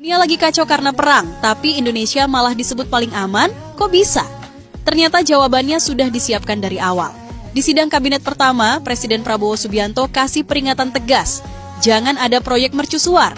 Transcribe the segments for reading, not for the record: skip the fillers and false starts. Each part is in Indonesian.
Dunia lagi kacau karena perang, tapi Indonesia malah disebut paling aman? Kok bisa? Ternyata jawabannya sudah disiapkan dari awal. Di sidang kabinet pertama, Presiden Prabowo Subianto kasih peringatan tegas, jangan ada proyek mercusuar.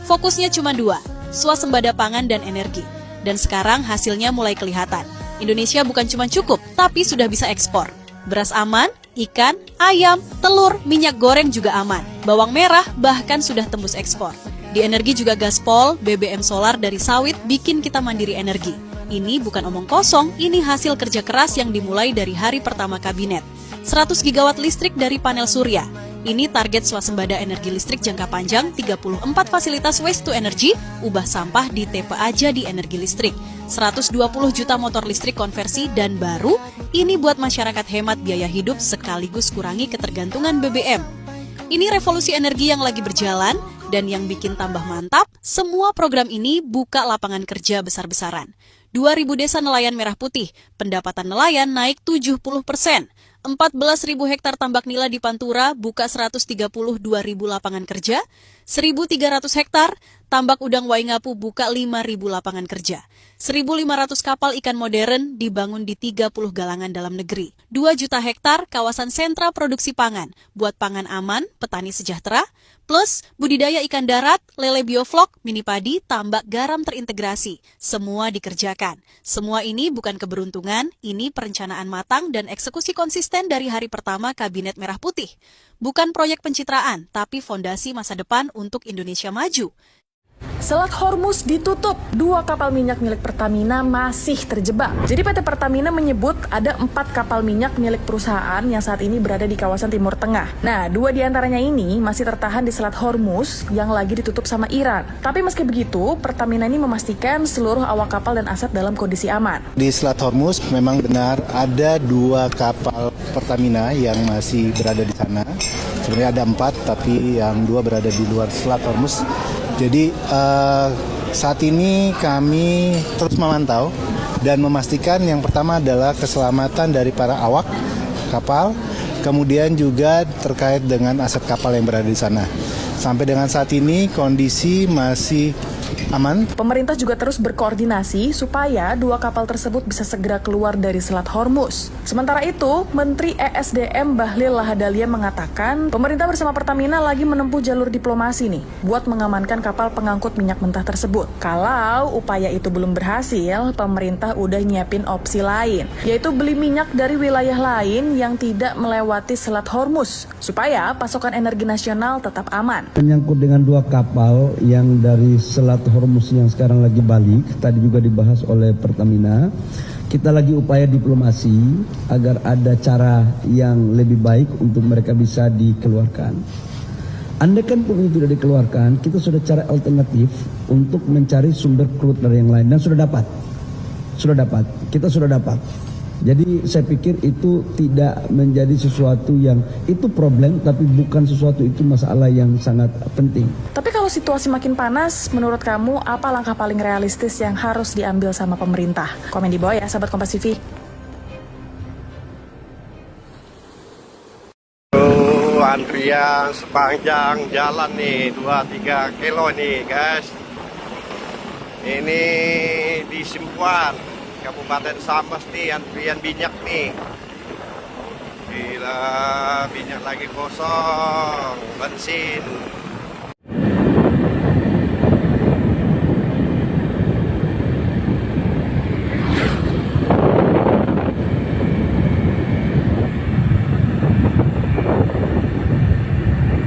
Fokusnya cuma dua, swasembada pangan dan energi. Dan sekarang hasilnya mulai kelihatan. Indonesia bukan cuma cukup, tapi sudah bisa ekspor. Beras aman, ikan, ayam, telur, minyak goreng juga aman. Bawang merah bahkan sudah tembus ekspor. Di energi juga Gaspol, BBM solar dari sawit bikin kita mandiri energi. Ini bukan omong kosong, ini hasil kerja keras yang dimulai dari hari pertama kabinet. 100 gigawatt listrik dari panel surya. Ini target swasembada energi listrik jangka panjang, 34 fasilitas waste to energy, ubah sampah di TPA jadi energi listrik. 120 juta motor listrik konversi dan baru, ini buat masyarakat hemat biaya hidup sekaligus kurangi ketergantungan BBM. Ini revolusi energi yang lagi berjalan, dan yang bikin tambah mantap, semua program ini buka lapangan kerja besar-besaran. 2.000 desa nelayan merah putih, pendapatan nelayan naik 70%. 14.000 hektar tambak nila di Pantura buka 132.000 lapangan kerja. 1.300 hektar tambak udang Waingapu buka 5.000 lapangan kerja. 1.500 kapal ikan modern dibangun di 30 galangan dalam negeri. 2 juta hektar kawasan sentra produksi pangan, buat pangan aman, petani sejahtera, plus budidaya ikan darat, lele bioflok, mini padi, tambak garam terintegrasi. Semua dikerjakan. Semua ini bukan keberuntungan, ini perencanaan matang dan eksekusi konsisten dari hari pertama Kabinet Merah Putih. Bukan proyek pencitraan, tapi fondasi masa depan untuk Indonesia maju. Selat Hormuz ditutup, 2 kapal minyak milik Pertamina masih terjebak. Jadi PT Pertamina menyebut ada 4 kapal minyak milik perusahaan yang saat ini berada di kawasan Timur Tengah. Nah, 2 diantaranya ini masih tertahan di Selat Hormuz yang lagi ditutup sama Iran. Tapi meski begitu, Pertamina ini memastikan seluruh awak kapal dan aset dalam kondisi aman. Di Selat Hormuz memang benar ada 2 kapal Pertamina yang masih berada di sana. Sebenarnya ada 4, tapi yang 2 berada di luar Selat Hormuz. Jadi saat ini kami terus memantau dan memastikan yang pertama adalah keselamatan dari para awak kapal, kemudian juga terkait dengan aset kapal yang berada di sana. Sampai dengan saat ini kondisi masih aman. Pemerintah juga terus berkoordinasi supaya 2 kapal tersebut bisa segera keluar dari Selat Hormuz. Sementara itu, Menteri ESDM Bahlil Lahadalia mengatakan pemerintah bersama Pertamina lagi menempuh jalur diplomasi nih buat mengamankan kapal pengangkut minyak mentah tersebut. Kalau upaya itu belum berhasil, pemerintah udah nyiapin opsi lain, yaitu beli minyak dari wilayah lain yang tidak melewati Selat Hormuz supaya pasokan energi nasional tetap aman. Menyangkut dengan 2 kapal yang dari Selat Hormuz yang sekarang lagi balik, tadi juga dibahas oleh Pertamina. Kita lagi upaya diplomasi agar ada cara yang lebih baik untuk mereka bisa dikeluarkan. Andaikan pun itu tidak dikeluarkan, kita sudah cari alternatif untuk mencari sumber crude dari yang lain dan sudah dapat. Kita sudah dapat. Jadi saya pikir itu tidak menjadi sesuatu yang itu problem, tapi bukan sesuatu itu masalah yang sangat penting. Tapi kalau situasi makin panas, menurut kamu apa langkah paling realistis yang harus diambil sama pemerintah? Komen di bawah ya, sahabat Kompas TV. Antrian sepanjang jalan nih 2-3 kilo nih guys. Ini di Simpuan, Kabupaten Sambas nih, antrian minyak nih. Gila, minyak lagi kosong, bensin